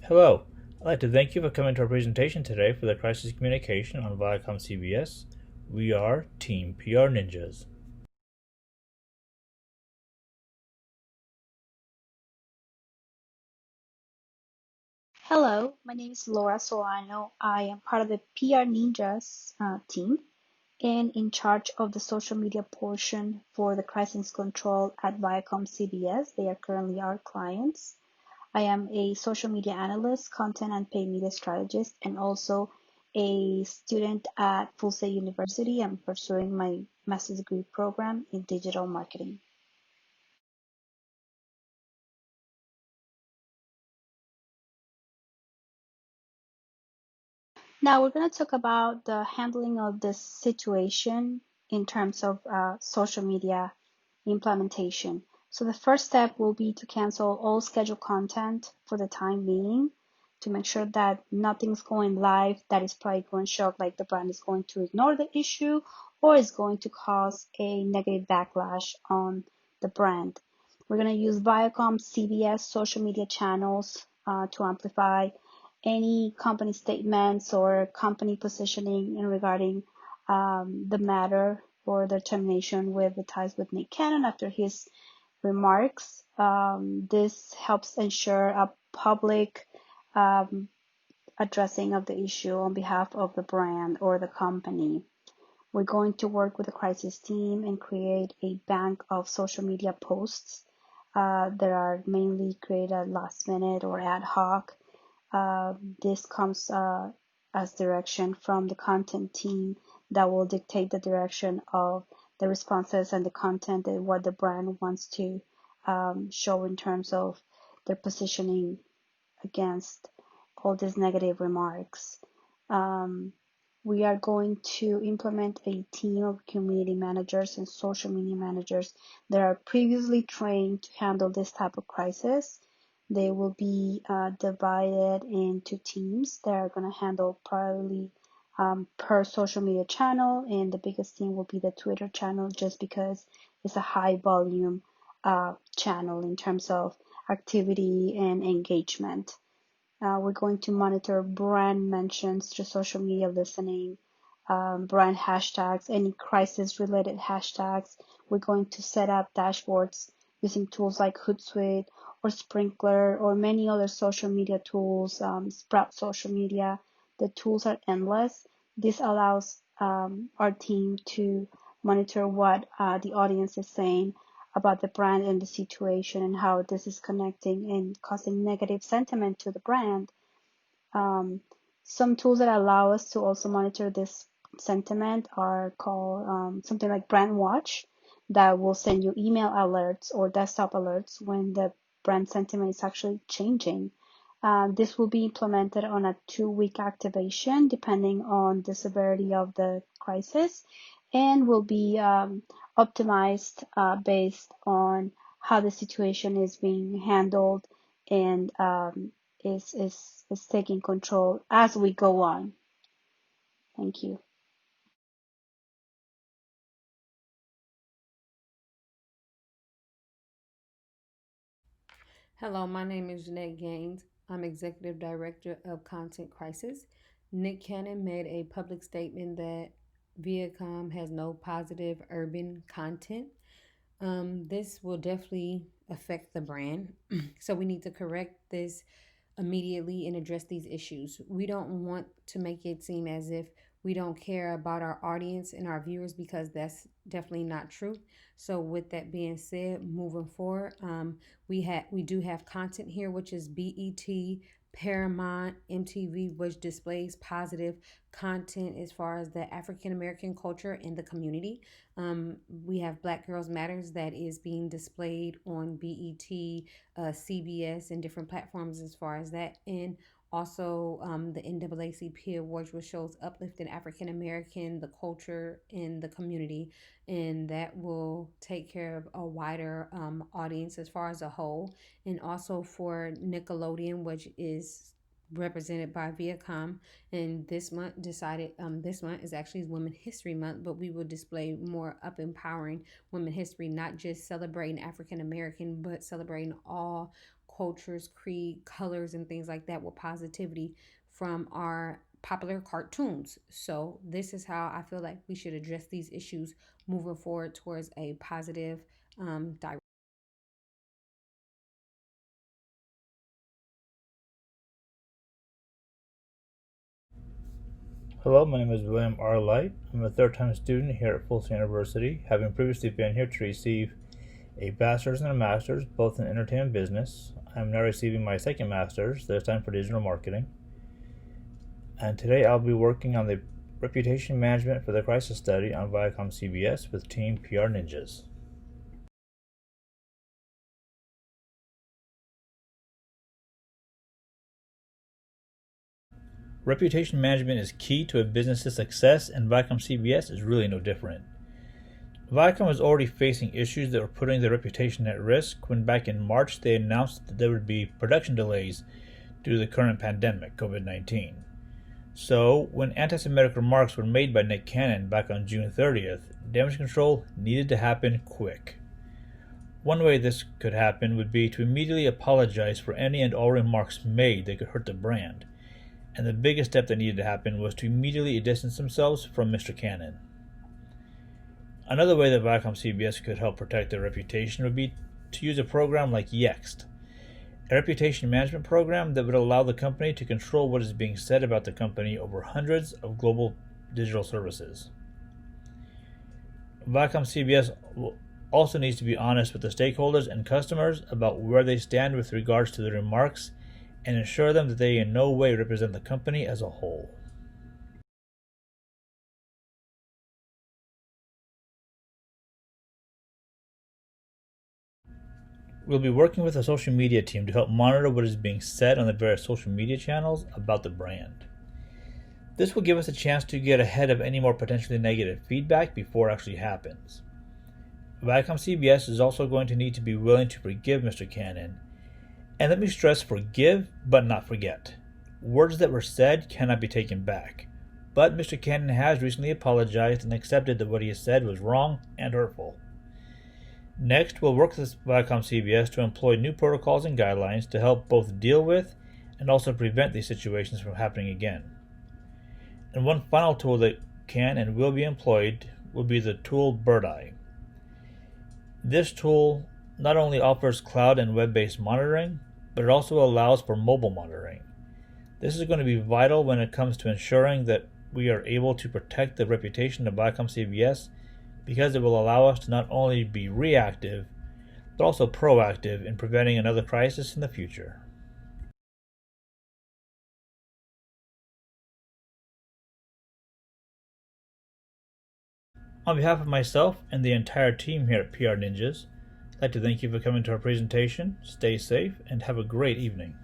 Hello, I'd like to thank you for coming to our presentation today for the Crisis Communication on ViacomCBS. We are Team PR Ninjas. Hello, my name is Laura Solano. I am part of the PR Ninjas team and in charge of the social media portion for the crisis control at Viacom CBS. They are currently our clients. I am a social media analyst, content and paid media strategist, and also a student at Full Sail University. I'm pursuing my master's degree program in digital marketing. Now we're going to talk about the handling of this situation in terms of social media implementation. So the first step will be to cancel all scheduled content for the time being to make sure that nothing's going live that is probably going to show like the brand is going to ignore the issue or is going to cause a negative backlash on the brand. We're going to use Viacom CBS social media channels to amplify any company statements or company positioning in regarding the matter or the termination with the ties with Nick Cannon after his remarks. This helps ensure a public um, addressing of the issue on behalf of the brand or the company. We're going to work with the crisis team and create a bank of social media posts that are mainly created last minute or ad hoc. This comes as direction from the content team that will dictate the direction of the responses and the content and what the brand wants to show in terms of their positioning against all these negative remarks. Um, we are going to implement a team of community managers and social media managers that are previously trained to handle this type of crisis. They will be divided into teams that are going to handle probably per social media channel, and the biggest team will be the Twitter channel just because it's a high volume channel in terms of activity and engagement. We're going to monitor brand mentions to social media listening, brand hashtags, any crisis related hashtags. We're going to set up dashboards using tools like Hootsuite or Sprinkler or many other social media tools, Sprout social media. The tools are endless. This allows our team to monitor what the audience is saying about the brand and the situation and how this is connecting and causing negative sentiment to the brand. Um, some tools that allow us to also monitor this sentiment are called something like Brand Watch that will send you email alerts or desktop alerts when the brand sentiment is actually changing. This will be implemented on a 2-week activation depending on the severity of the crisis and will be optimized based on how the situation is being handled and is taking control as we go on. Thank you. Hello, my name is Jeanette Gaines. I'm Executive Director of Content Crisis. Nick Cannon made a public statement that Viacom has no positive urban content. This will definitely affect the brand. So we need to correct this immediately and address these issues. We don't want to make it seem as if we don't care about our audience and our viewers because that's definitely not true. So with that being said, moving forward, we do have content here, which is BET, Paramount, MTV, which displays positive content as far as the African American culture in the community. We have Black Girls Matters that is being displayed on BET, CBS, and different platforms as far as that. And also the NAACP Awards, which shows uplifting African American, the culture, in the community. And that will take care of a wider audience as far as a whole. And also for Nickelodeon, which is represented by Viacom, and this month is actually Women History Month, but we will display more up empowering women history, not just celebrating African American, but celebrating all cultures, creed, colors, and things like that with positivity from our popular cartoons. So this is how I feel like we should address these issues moving forward towards a positive direction. Hello, my name is William R. Light. I'm a third-time student here at Folsom University, having previously been here to receive a bachelor's and a master's, both in entertainment business. I'm now receiving my second master's, this time for digital marketing. And today I'll be working on the reputation management for the crisis study on ViacomCBS with Team PR Ninjas. Reputation management is key to a business's success, and ViacomCBS is really no different. Viacom was already facing issues that were putting their reputation at risk when back in March they announced that there would be production delays due to the current pandemic, COVID-19. So, when anti-Semitic remarks were made by Nick Cannon back on June 30th, damage control needed to happen quick. One way this could happen would be to immediately apologize for any and all remarks made that could hurt the brand. And the biggest step that needed to happen was to immediately distance themselves from Mr. Cannon. Another way that ViacomCBS could help protect their reputation would be to use a program like Yext, a reputation management program that would allow the company to control what is being said about the company over hundreds of global digital services. ViacomCBS also needs to be honest with the stakeholders and customers about where they stand with regards to the remarks and ensure them that they in no way represent the company as a whole. We'll be working with a social media team to help monitor what is being said on the various social media channels about the brand. This will give us a chance to get ahead of any more potentially negative feedback before it actually happens. ViacomCBS is also going to need to be willing to forgive Mr. Cannon. And let me stress, forgive but not forget. Words that were said cannot be taken back. But Mr. Cannon has recently apologized and accepted that what he has said was wrong and hurtful. Next, we'll work with ViacomCBS to employ new protocols and guidelines to help both deal with and also prevent these situations from happening again. And one final tool that can and will be employed will be the tool Birdeye. This tool not only offers cloud and web-based monitoring, but it also allows for mobile monitoring. This is going to be vital when it comes to ensuring that we are able to protect the reputation of ViacomCBS, because it will allow us to not only be reactive, but also proactive in preventing another crisis in the future. On behalf of myself and the entire team here at PR Ninjas, I'd like to thank you for coming to our presentation. Stay safe and have a great evening.